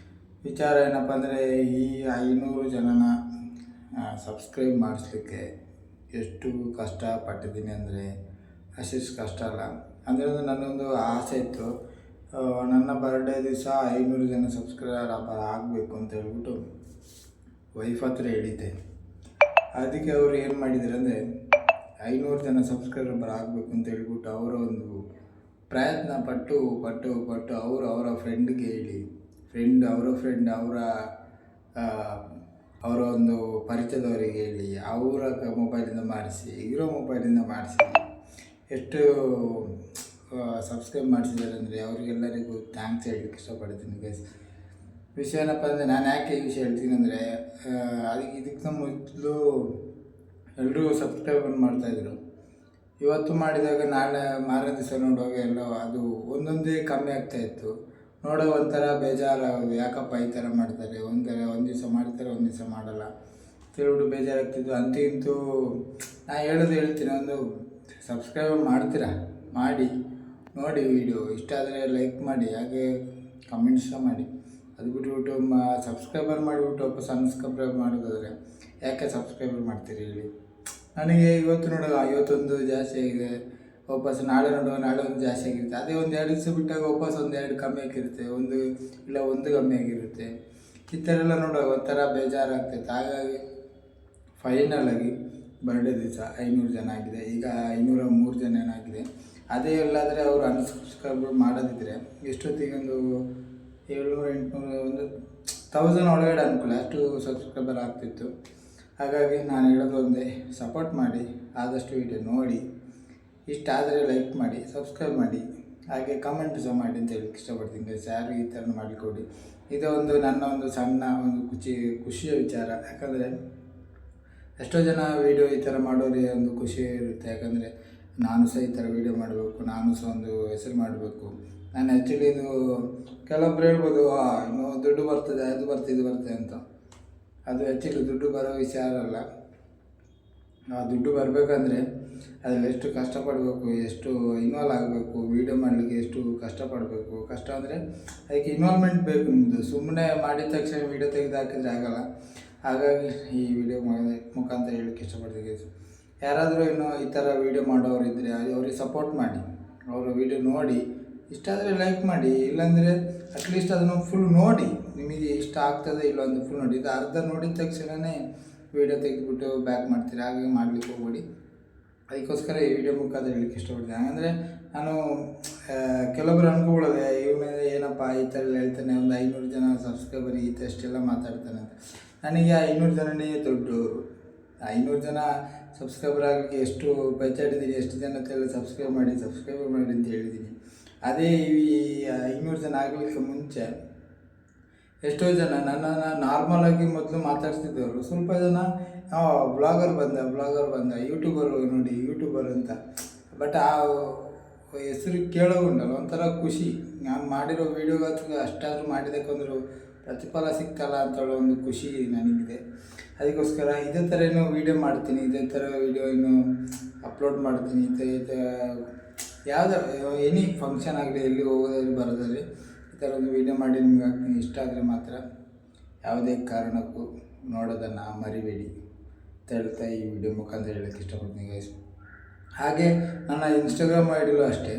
ವಿಚಾರ ಏನಪ್ಪ ಅಂದರೆ, ಈ 500 ಜನನ ಸಬ್ಸ್ಕ್ರೈಬ್ ಮಾಡಿಸ್ಲಿಕ್ಕೆ ಎಷ್ಟು ಕಷ್ಟಪಟ್ಟಿದ್ದೀನಿ ಅಂದರೆ ಅಷ್ಟಿಷ್ಟು ಕಷ್ಟ ಅಲ್ಲ. ಅಂದರೆ ನನ್ನೊಂದು ಆಸೆ ಇತ್ತು, ನನ್ನ ಬರ್ಡೇ ದಿವಸ 500 ಜನ ಸಬ್ಸ್ಕ್ರೈಬರ್ ಆಗಬೇಕು ಅಂತ ಹೇಳ್ಬಿಟ್ಟು ವೈಫ್ ಹತ್ರ ಹೇಳಿದ್ದೆ. ಅದಕ್ಕೆ ಅವರು ಏನು ಮಾಡಿದ್ದಾರೆ ಅಂದರೆ, 500 ಜನ ಸಬ್ಸ್ಕ್ರೈಬರ್ ಆಗಬೇಕು ಅಂತ ಹೇಳ್ಬಿಟ್ಟು ಅವರ ಒಂದು ಪ್ರಯತ್ನ ಪಟ್ಟು ಅವರ ಫ್ರೆಂಡ್ಗೆ ಹೇಳಿ, ಅವರ ಒಂದು ಪರಿಚಯದವರಿಗೆ ಹೇಳಿ, ಅವರ ಮೊಬೈಲಿಂದ ಮಾಡಿಸಿ, ಇರೋ ಮೊಬೈಲಿಂದ ಮಾಡಿಸಿ ಎಷ್ಟು ಸಬ್ಸ್ಕ್ರೈಬ್ ಮಾಡಿಸಿದ್ದಾರೆ ಅಂದರೆ ಅವರಿಗೆಲ್ಲರಿಗೂ ಥ್ಯಾಂಕ್ಸ್ ಹೇಳಲಿಕ್ಕೆ ಇಷ್ಟಪಡ್ತೀನಿ ಗೈಸ್. ವಿಷಯ ಏನಪ್ಪ ಅಂದರೆ ನಾನು ಯಾಕೆ ಈ ವಿಷಯ ಹೇಳ್ತೀನಿ ಅಂದರೆ ಇದಕ್ಕೆ ಮೊದಲು ಎಲ್ಲರೂ ಸಬ್ಸ್ಕ್ರೈಬ್ ಮಾಡ್ತಾಯಿದ್ರು. ಇವತ್ತು ಮಾಡಿದಾಗ ನಾಳೆ ಮಾರನೇ ದಿವಸ ನೋಡುವಾಗ ಎಲ್ಲ ಅದು ಒಂದೊಂದೇ ಕಮ್ಮಿ ಆಗ್ತಾಯಿತ್ತು. ನೋಡೋ ಒಂಥರ ಬೇಜಾರಾಗೋದು, ಯಾಕಪ್ಪ ಈ ಥರ ಮಾಡ್ತಾರೆ, ಒಂದು ದಿವಸ ಮಾಡ್ತಾರೆ ಒಂದು ದಿವಸ ಮಾಡಲ್ಲ ತಿಳ್ಬಿಟ್ಟು ಬೇಜಾರಾಗ್ತಿದ್ದು. ಅಂತೂ ಇಂತೂ ನಾ ಹೇಳ್ತೀನಿ, ಒಂದು ಸಬ್ಸ್ಕ್ರೈಬ್ ಮಾಡ್ತೀರಾ ಮಾಡಿ ನೋಡಿ, ವಿಡಿಯೋ ಇಷ್ಟ ಆದರೆ ಲೈಕ್ ಮಾಡಿ, ಹಾಗೆ ಕಮೆಂಟ್ಸ್ ಮಾಡಿ. ಅದು ಬಿಟ್ಬಿಟ್ಟು ಸಬ್ಸ್ಕ್ರೈಬರ್ ಮಾಡಿಬಿಟ್ಟು ವಾಪಸ್ ಅನ್ಸಬ್ಸ್ಕ್ರೈಬ್ ಮಾಡೋದಾದರೆ ಯಾಕೆ ಸಬ್ಸ್ಕ್ರೈಬರ್ ಮಾಡ್ತೀರಿ ಹೇಳಿ. ನನಗೆ ಇವತ್ತು ನೋಡೋದು 51 ಜಾಸ್ತಿ ಆಗಿದೆ, ವಾಪಸ್ ನಾಳೆ ನೋಡುವ ನಾಳೆ ಒಂದು ಜಾಸ್ತಿ ಆಗಿರುತ್ತೆ. ಅದೇ ಒಂದು 2 ದಿವಸ ಬಿಟ್ಟಾಗ ವಾಪಸ್ ಒಂದು 2 ಕಮ್ಮಿ ಆಗಿರುತ್ತೆ, ಒಂದು ಕಮ್ಮಿ ಆಗಿರುತ್ತೆ. ಈ ಥರ ಎಲ್ಲ ನೋಡುವಾಗ ಒಂಥರ ಬೇಜಾರಾಗ್ತೈತೆ. ಹಾಗಾಗಿ ಫೈನಲಾಗಿ ಬರ್ಡೇ ದಿವಸ 500 ಜನ ಆಗಿದೆ, ಈಗ 503 ಜನ ಏನಾಗಿದೆ. ಅದೇ ಎಲ್ಲಾದರೆ ಅವರು ಅನ್ಸಬ್ಸ್ಕ್ರೈಬ್ ಮಾಡೋದಿದ್ರೆ ಎಷ್ಟೊತ್ತಿಗೆ ಒಂದು 700-800 ಒಂದು 1000 ಒಳಗಡೆ ಅನುಕೂಲ ಅಷ್ಟು ಸಬ್ಸ್ಕ್ರೈಬರ್ ಆಗ್ತಿತ್ತು. ಹಾಗಾಗಿ ನಾನು ಹೇಳೋದು ಒಂದೇ, ಸಪೋರ್ಟ್ ಮಾಡಿ, ಆದಷ್ಟು ವಿಡಿಯೋ ನೋಡಿ, ಇಷ್ಟ ಆದರೆ ಲೈಕ್ ಮಾಡಿ, ಸಬ್ಸ್ಕ್ರೈಬ್ ಮಾಡಿ, ಹಾಗೆ ಕಮೆಂಟ್ ಸಹ ಮಾಡಿ ಅಂತ ಹೇಳಕ್ಕೆ ಇಷ್ಟಪಡ್ತೀನಿ ಗೈಸ್. ಯಾರು ಈ ಥರ ಮಾಡಿಕೊಡಿ. ಇದು ನನ್ನ ಒಂದು ಸಣ್ಣ ಒಂದು ಖುಷಿಯ ವಿಚಾರ. ಯಾಕಂದರೆ ಎಷ್ಟೋ ಜನ ವೀಡಿಯೋ ಈ ಥರ ಮಾಡೋರಿಗೆ ಒಂದು ಖುಷಿ ಇರುತ್ತೆ. ಯಾಕಂದರೆ ನಾನು ಸಹ ಈ ಥರ ವೀಡಿಯೋ ಮಾಡಬೇಕು, ನಾನು ಸಹ ಒಂದು ಹೆಸರು ಮಾಡಬೇಕು. ನಾನು ಆ್ಯಕ್ಚುಲಿ ಇದು ಕೆಲವೊಬ್ರು ಹೇಳ್ಬೋದು, ಇನ್ನು ದುಡ್ಡು ಬರ್ತದೆ, ಅದು ಬರ್ತದೆ, ಇದು ಬರ್ತದೆ ಅಂತ. ಅದು ಆ್ಯಕ್ಚುಲಿ ದುಡ್ಡು ಬರೋ ವಿಚಾರ ಅಲ್ಲ. ಆ ದುಡ್ಡು ಬರಬೇಕಂದ್ರೆ ಅದರಲ್ಲಿ ಎಷ್ಟು ಕಷ್ಟಪಡಬೇಕು, ಎಷ್ಟು ಇನ್ವಾಲ್ವ್ ಆಗಬೇಕು, ವೀಡಿಯೋ ಮಾಡಲಿಕ್ಕೆ ಎಷ್ಟು ಕಷ್ಟಪಡಬೇಕು. ಕಷ್ಟ ಅಂದರೆ ಅದಕ್ಕೆ ಇನ್ವಾಲ್ವ್ಮೆಂಟ್ ಬೇಕು ನಿಮ್ಮದು. ಸುಮ್ಮನೆ ಮಾಡಿದ ತಕ್ಷಣ ವೀಡಿಯೋ ತೆಗೆದು ಹಾಕಿದರೆ ಆಗಲ್ಲ. ಹಾಗಾಗಿ ಈ ವಿಡಿಯೋ ಮುಖಾಂತರ ಹೇಳೋಕ್ಕೆ ಇಷ್ಟಪಡ್ತೀನಿ. ಯಾರಾದರೂ ಇನ್ನೂ ಈ ಥರ ವೀಡಿಯೋ ಮಾಡೋರು ಇದ್ದರೆ ಅವ್ರಿಗೆ ಸಪೋರ್ಟ್ ಮಾಡಿ, ಅವರು ವೀಡಿಯೋ ನೋಡಿ, ಇಷ್ಟ ಆದರೆ ಲೈಕ್ ಮಾಡಿ, ಇಲ್ಲಾಂದರೆ ಅಟ್ಲೀಸ್ಟ್ ಅದನ್ನು ಫುಲ್ ನೋಡಿ, ನಿಮಗೆ ಇಷ್ಟ ಆಗ್ತದೆ ಇಲ್ಲ ಒಂದು ಫುಲ್ ನೋಡಿ. ಇದು ಅರ್ಧ ನೋಡಿದ ತಕ್ಷಣವೇ ವೀಡಿಯೋ ತೆಗೆದುಬಿಟ್ಟು ಬ್ಯಾಕ್ ಮಾಡ್ತೀರಿ, ಹಾಗಾಗಿ ಮಾಡಲಿಕ್ಕೆ ಹೋಗ್ಬೇಡಿ. ಅದಕ್ಕೋಸ್ಕರ ಈ ವಿಡಿಯೋ ಮುಖಾಂತರ ಹೇಳಲಿಕ್ಕೆ ಇಷ್ಟಪಡ್ತೀನಿ. ಹಾಗಂದರೆ ನಾನು ಕೆಲವೊಬ್ಬರು ಅನ್ಕೊಳ್ಳೋದೆ, ಇವನ ಏನಪ್ಪ ಈ ಥರ ಹೇಳ್ತಾನೆ, ಒಂದು 500 ಜನ ಸಬ್ಸ್ಕ್ರೈಬರ್ ಈ ಥರ ಅಷ್ಟೆಲ್ಲ ಮಾತಾಡ್ತಾನೆ ಅಂತ. ನನಗೆ 500 ಜನನೇ ದೊಡ್ಡವರು. 500 ಜನ ಸಬ್ಸ್ಕ್ರೈಬರ್ ಆಗಲಿಕ್ಕೆ ಎಷ್ಟು ಬಚ್ಚಾಡಿದ್ದೀನಿ, ಎಷ್ಟು ಜನ ಸಬ್ಸ್ಕ್ರೈಬ್ ಮಾಡಿ ಅಂತ ಹೇಳಿದ್ದೀನಿ. ಅದೇ ಈ 500 ಜನ ಆಗಲಿಕ್ಕೆ ಮುಂಚೆ ಎಷ್ಟೋ ಜನ ನನ್ನನ್ನು ನಾರ್ಮಲಾಗಿ ಮೊದಲು ಮಾತಾಡ್ತಿದ್ದವರು. ಸ್ವಲ್ಪ ಜನ ಬ್ಲಾಗರ್ ಬಂದ ಯೂಟ್ಯೂಬರ್ ಅಂತ. ಬಟ್ ಆ ಹೆಸರು ಕೇಳೋ ಉಂಟಲ್ಲ, ಒಂಥರ ಖುಷಿ. ನಾನು ಮಾಡಿರೋ ವೀಡಿಯೋಗೆ ಅಷ್ಟಾದರೂ ಮಾಡಿದಕ್ಕೊಂದ್ರು ಪ್ರತಿಫಲ ಸಿಗ್ತಲ್ಲ ಅಂತೇಳೋ ಒಂದು ಖುಷಿ ನನಗಿದೆ. ಅದಕ್ಕೋಸ್ಕರ ಇದೇ ಥರ ಇನ್ನೂ ವೀಡಿಯೋ ಮಾಡ್ತೀನಿ, ಇದೇ ಥರ ವೀಡಿಯೋ ಇನ್ನೂ ಅಪ್ಲೋಡ್ ಮಾಡ್ತೀನಿ. ಯಾವುದೋ ಎನಿ ಫಂಕ್ಷನ್ ಆಗಲಿ, ಎಲ್ಲಿ ಹೋಗೋದಾದ್ರೆ ಬರೋದಾದ್ರೆ ಈ ಥರ ಒಂದು ವೀಡಿಯೋ ಮಾಡಿ ನಿಮ್ಗೆ ಹಾಕ್ತೀನಿ. ಇಷ್ಟ ಆದರೆ ಮಾತ್ರ ಯಾವುದೇ ಕಾರಣಕ್ಕೂ ನೋಡೋದನ್ನು ಮರಿಬೇಡಿ ಅಂತ ಹೇಳ್ತಾ ಈ ವಿಡಿಯೋ ಮುಖಾಂತರ ಹೇಳೋಕ್ಕೆ ಇಷ್ಟಪಡ್ತೀನಿ ಗೈಸ್. ಹಾಗೆ ನನ್ನ ಇನ್ಸ್ಟಾಗ್ರಾಮ್ ಐ ಡಿಲೂ ಅಷ್ಟೇ,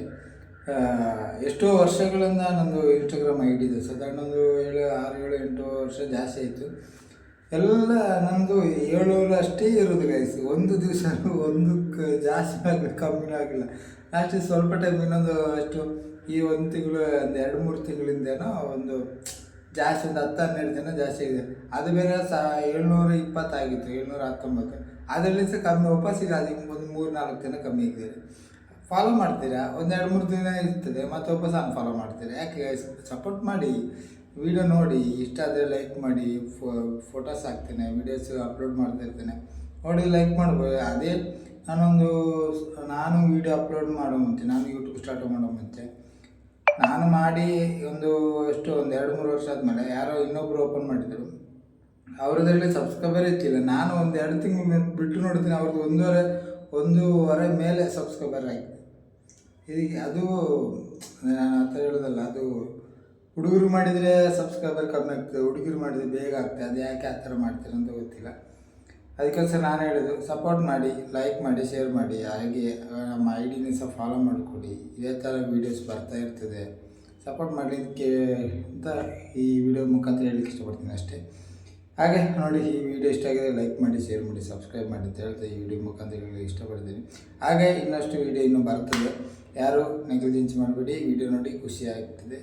ಎಷ್ಟೋ ವರ್ಷಗಳಿಂದ ನಂದು ಇನ್ಸ್ಟಾಗ್ರಾಮ್ ಐ ಡಿ ಇದೆ. ಸಾಧಾರಣ ಒಂದು 6-7-8 ವರ್ಷ ಜಾಸ್ತಿ ಆಯಿತು. ಎಲ್ಲ ನಮ್ಮದು 700 ಅಷ್ಟೇ ಇರೋದು ಗೈಸ್. ಒಂದು ದಿವಸ ಒಂದಕ್ಕೆ ಜಾಸ್ತಿ ಆಗಲಿಲ್ಲ, ಕಮ್ಮಿನೂ ಆಗಿಲ್ಲ. ಲಾಸ್ಟ್ ಸ್ವಲ್ಪ ಟೈಮ್ ಇನ್ನೊಂದು ಅಷ್ಟು ಈ ಒಂದು ತಿಂಗಳು, ಒಂದು 2-3 ತಿಂಗಳಿಂದೇನೋ ಒಂದು ಜಾಸ್ತಿ, ಒಂದು 10-12 ಜನ ಜಾಸ್ತಿ ಆಗಿದೆ. ಅದು ಬೇರೆ 720 ಆಗಿತ್ತು, 719. ಅದರಲ್ಲಿ ಸಹ ಕಮ್ಮಿ ವಾಪಸ್ ಈಗ ಅದು ಒಂದು 3-4 ಜನ ಕಮ್ಮಿ ಆಗಿದ್ದಾರೆ. ಫಾಲೋ ಮಾಡ್ತೀರಾ, ಒಂದು 2-3 ದಿನ ಇರ್ತದೆ, ಮತ್ತು ವಾಪಸ್ ಅನ್ಫಾಲೋ ಮಾಡ್ತೀರಾ. ಯಾಕೆ ಸಪೋರ್ಟ್ ಮಾಡಿ, ವೀಡಿಯೋ ನೋಡಿ, ಇಷ್ಟ ಆದರೆ ಲೈಕ್ ಮಾಡಿ. ಫೋಟೋಸ್ ಹಾಕ್ತೇನೆ, ವೀಡಿಯೋಸ್ ಅಪ್ಲೋಡ್ ಮಾಡ್ತಾ ಇರ್ತೇನೆ, ನೋಡಿ ಲೈಕ್ ಮಾಡ್ಬೋದು. ಅದೇ ನಾನು ವೀಡಿಯೋ ಅಪ್ಲೋಡ್ ಮಾಡೋ ಮುಂಚೆ, ನಾನು ಯೂಟ್ಯೂಬ್ ಸ್ಟಾರ್ಟ್ ಮಾಡೋ ಮುಂಚೆ ನಾನು ಮಾಡಿ ಒಂದು 2-3 ವರ್ಷ ಆದಮೇಲೆ ಯಾರೋ ಇನ್ನೊಬ್ಬರು ಓಪನ್ ಮಾಡಿದರು. ಅವ್ರದ್ರಲ್ಲಿ ಸಬ್ಸ್ಕ್ರೈಬರ್ ಇತ್ತಿಲ್ಲ. ನಾನು ಒಂದು 2 ತಿಂಗಳು ಬಿಟ್ಟು ನೋಡ್ತೀನಿ, ಅವ್ರದ್ದು 1.5 ಮೇಲೆ ಸಬ್ಸ್ಕ್ರೈಬರ್ ಆಗಿದೆ. ಇದಕ್ಕೆ ಅದು ನಾನು ಆ ಥರ ಹೇಳೋದಲ್ಲ, ಅದು ಹುಡುಗರು ಮಾಡಿದರೆ ಸಬ್ಸ್ಕ್ರೈಬರ್ ಕಮ್ಮಿ ಆಗ್ತದೆ, ಹುಡುಗರು ಮಾಡಿದರೆ ಬೇಗ ಆಗ್ತದೆ. ಅದು ಯಾಕೆ ಆ ಥರ ಮಾಡ್ತಾರೆ ಅಂತ ಗೊತ್ತಿಲ್ಲ. ಅದಕ್ಕೋಸ್ಕರ ನಾನು ಹೇಳೋದು, ಸಪೋರ್ಟ್ ಮಾಡಿ, ಲೈಕ್ ಮಾಡಿ, ಶೇರ್ ಮಾಡಿ. ಹಾಗೆ ನಮ್ಮ ಐ ಡಿನ ಸಹ ಫಾಲೋ ಮಾಡಿಕೊಡಿ. ಇದೇ ಥರ ವೀಡಿಯೋಸ್ ಬರ್ತಾ ಇರ್ತದೆ. ಸಪೋರ್ಟ್ ಮಾಡಲಿಕ್ಕೆ ಅಂತ ಈ ವಿಡಿಯೋ ಮುಖಾಂತರ ಹೇಳಲಿಕ್ಕೆ ಇಷ್ಟಪಡ್ತೀನಿ ಅಷ್ಟೇ. ಹಾಗೆ ನೋಡಿ, ಈ ವಿಡಿಯೋ ಇಷ್ಟ ಆಗಿದೆ ಲೈಕ್ ಮಾಡಿ, ಶೇರ್ ಮಾಡಿ, ಸಬ್ಸ್ಕ್ರೈಬ್ ಮಾಡಿ ಅಂತ ಹೇಳ್ತಾ ಈ ವಿಡಿಯೋ ಮುಖಾಂತರ ಹೇಳಲಿಕ್ಕೆ ಇಷ್ಟಪಡ್ತೀನಿ. ಹಾಗೆ ಇನ್ನಷ್ಟು ವಿಡಿಯೋ ಇನ್ನೂ ಬರ್ತದೆ, ಯಾರು ನೆಗ್ಲಿಜೆನ್ಸ್ ಮಾಡಬೇಡಿ. ವಿಡಿಯೋ ನೋಡಿ ಖುಷಿ ಆಗ್ತದೆ,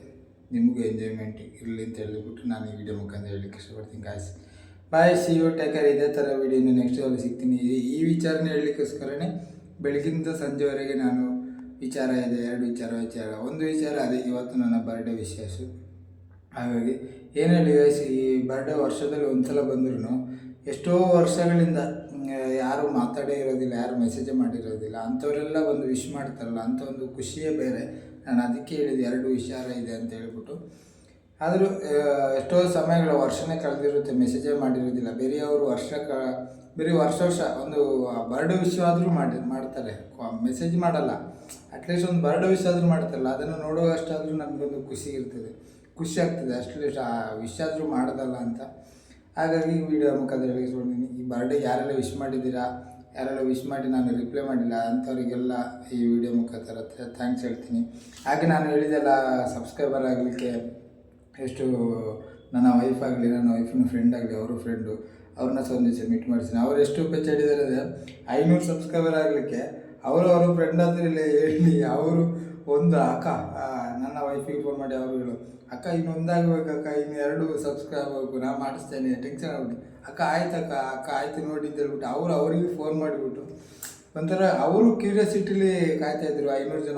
ನಿಮಗೂ ಎಂಜಾಯ್ಮೆಂಟ್ ಇರಲಿ ಅಂತ ಹೇಳಿಬಿಟ್ಟು ನಾನು ಈ ವಿಡಿಯೋ ಮುಖಾಂತರ ಹೇಳಲಿಕ್ಕೆ ಇಷ್ಟಪಡ್ತೀನಿ guys. Bye, see you, take care. ಇದೇ ಥರ ವಿಡಿಯೋ ನೆಕ್ಸ್ಟ್ ಸಿಗ್ತೀನಿ. ಈ ವಿಚಾರನ ಹೇಳಲಿಕ್ಕೋಸ್ಕರನೇ ಬೆಳಗಿಂದ ಸಂಜೆವರೆಗೆ ನಾನು ವಿಚಾರ ಇದೆ, 2 ವಿಚಾರ. ಒಂದು ವಿಚಾರ ಅದೇ, ಇವತ್ತು ನನ್ನ ಬರ್ಡೇ ವಿಶೇಷ. ಹಾಗಾಗಿ ಏನು ಹೇಳಿ ಗೈಸ್, ಈ ಬರ್ಡೇ ವರ್ಷದಲ್ಲಿ ಒಂದು ಸಲ ಬಂದ್ರೂ ಎಷ್ಟೋ ವರ್ಷಗಳಿಂದ ಯಾರು ಮಾತಾಡೇ ಇರೋದಿಲ್ಲ, ಯಾರು ಮೆಸೇಜೇ ಮಾಡಿರೋದಿಲ್ಲ, ಅಂಥವರೆಲ್ಲ ಒಂದು ವಿಶ್ ಮಾಡ್ತಾರಲ್ಲ, ಅಂಥ ಒಂದು ಖುಷಿಯೇ ಬೇರೆ. ನಾನು ಅದಕ್ಕೆ ಹೇಳಿದೆ 2 ವಿಚಾರ ಇದೆ ಅಂತ ಹೇಳ್ಬಿಟ್ಟು. ಆದರೂ ಎಷ್ಟೋ ಸಮಯಗಳ ವರ್ಷನೇ ಕಳೆದಿರುತ್ತೆ, ಮೆಸೇಜೇ ಮಾಡಿರೋದಿಲ್ಲ. ಬೇರೆಯವರು ಬರೀ ವರ್ಷ ಒಂದು ಬರ್ಡೇ ವಿಶ್ ಆದರೂ ಮಾಡ್ತಾರೆ, ಮೆಸೇಜ್ ಮಾಡಲ್ಲ. ಅಟ್ಲೀಸ್ಟ್ ಒಂದು ಬರ್ಡೇ ವಿಶ್ ಆದರೂ ಮಾಡ್ತಾರಲ್ಲ, ಅದನ್ನು ನೋಡುವಷ್ಟಾದರೂ ನಮಗೊಂದು ಖುಷಿ ಆಗ್ತದೆ, ಅಟ್ಲೀಸ್ಟ್ ಆ ವಿಶ್ ಆದರೂ ಮಾಡೋದಲ್ಲ ಅಂತ. ಹಾಗಾಗಿ ಈ ವಿಡಿಯೋ ಮುಖಾಂತರ ಹೇಳಿಸ್ಕೊಂಡಿದ್ದೀನಿ. ಈ ಬರ್ಡೇ ಯಾರೆಲ್ಲ ವಿಶ್ ಮಾಡಿದ್ದೀರಾ, ಯಾರೆಲ್ಲ ವಿಶ್ ಮಾಡಿ ನಾನು ರಿಪ್ಲೈ ಮಾಡಿಲ್ಲ ಅಂಥವರಿಗೆಲ್ಲ ಈ ವಿಡಿಯೋ ಮುಖಾಂತರ ಥ್ಯಾಂಕ್ಸ್ ಹೇಳ್ತೀನಿ. ಹಾಗೆ ನಾನು ಹೇಳಿದೆಲ್ಲ ಸಬ್ಸ್ಕ್ರೈಬರ್ ಆಗಲಿಕ್ಕೆ ಎಷ್ಟು ನನ್ನ ವೈಫ್ ಆಗಲಿ, ನನ್ನ ವೈಫಿನ ಫ್ರೆಂಡ್ ಆಗಲಿ, ಅವರು ಫ್ರೆಂಡು, ಅವ್ರನ್ನ ಸಹ ಒಂದು ದಿವಸ ಮೀಟ್ ಮಾಡಿಸ್ತೀನಿ. ಅವ್ರು ಎಷ್ಟು ಪೆಚ್ಚಾಡಿದ್ದಾರೆ ಅಂದರೆ 500 ಸಬ್ಸ್ಕ್ರೈಬರ್ ಆಗಲಿಕ್ಕೆ ಅವರ ಫ್ರೆಂಡ್ ಹತ್ರ ಹೇಳಿ ಅವರು ಒಂದು ಅಕ್ಕ ನನ್ನ ವೈಫಿಗೆ ಫೋನ್ ಮಾಡಿ ಅವರು ಹೇಳು, ಅಕ್ಕ ಇನ್ನೊಂದಾಗಬೇಕು ಅಕ್ಕ, ಇನ್ನು 2 ಸಬ್ಸ್ಕ್ರೈಬ್ ಆಗಬೇಕು, ನಾನು ಮಾಡಿಸ್ತೇನೆ, ಟೆನ್ಷನ್ ಆಗ್ಬಿಟ್ಟು ಅಕ್ಕ ಆಯ್ತು ನೋಡಿ ಅಂತ ಹೇಳ್ಬಿಟ್ಟು ಅವರಿಗೆ ಫೋನ್ ಮಾಡಿಬಿಟ್ಟು ಒಂಥರ ಅವರು ಕ್ಯೂರಿಯಾಸಿಟಿಲಿ ಕಾಯ್ತಾಯಿದ್ರು, 500 ಜನ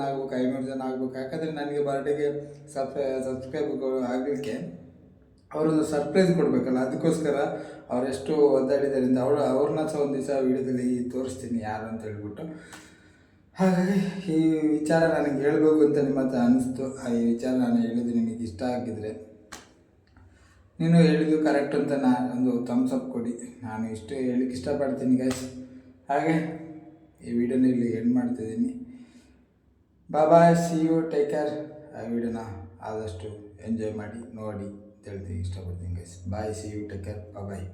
ಆಗಬೇಕು. ಯಾಕಂದರೆ ನನಗೆ ಬರ್ಡೇಗೆ ಸಬ್ಸ್ಕ್ರೈಬ್ ಆಗಲಿಕ್ಕೆ ಅವರೊಂದು ಸರ್ಪ್ರೈಸ್ ಕೊಡಬೇಕಲ್ಲ, ಅದಕ್ಕೋಸ್ಕರ ಅವರೆಷ್ಟು ಒದ್ದಾಡಿದಾರಿಂದ ಅವ್ರನ್ನ ಸಹ ಒಂದು ದಿವಸ ವೀಡಿಯೋದಲ್ಲಿ ತೋರಿಸ್ತೀನಿ ಯಾರು ಅಂತ ಹೇಳ್ಬಿಟ್ಟು. ಹಾಗಾಗಿ ಈ ವಿಚಾರ ನನಗೆ ಹೇಳ್ಬೇಕು ಅಂತ ನಿಮ್ಮ ಹತ್ರ ಅನ್ನಿಸ್ತು. ಈ ವಿಚಾರ ನಾನು ಹೇಳಿದ್ದು ನಿಮಗೆ ಇಷ್ಟ ಆಗಿದ್ದರೆ, ನೀನು ಹೇಳಿದ್ದು ಕರೆಕ್ಟ್ ಅಂತ ಒಂದು ಥಮ್ಸ್ ಅಪ್ ಕೊಡಿ. ನಾನು ಇಷ್ಟು ಹೇಳಿಕ್ಕೆ ಇಷ್ಟಪಡ್ತೀನಿ ಗೈಸ್. ಹಾಗೆ ಈ ವಿಡಿಯೋನ ಇಲ್ಲಿ ಎಂಡ್ ಮಾಡ್ತಿದ್ದೀನಿ. Bye, see you, take care. ಆ ವಿಡಿಯೋನ ಆದಷ್ಟು ಎಂಜಾಯ್ ಮಾಡಿ ನೋಡಿ ಅಂತ ಹೇಳ್ತೀನಿ, ಇಷ್ಟಪಡ್ತೀನಿ guys. Bye, see you, take care, bye.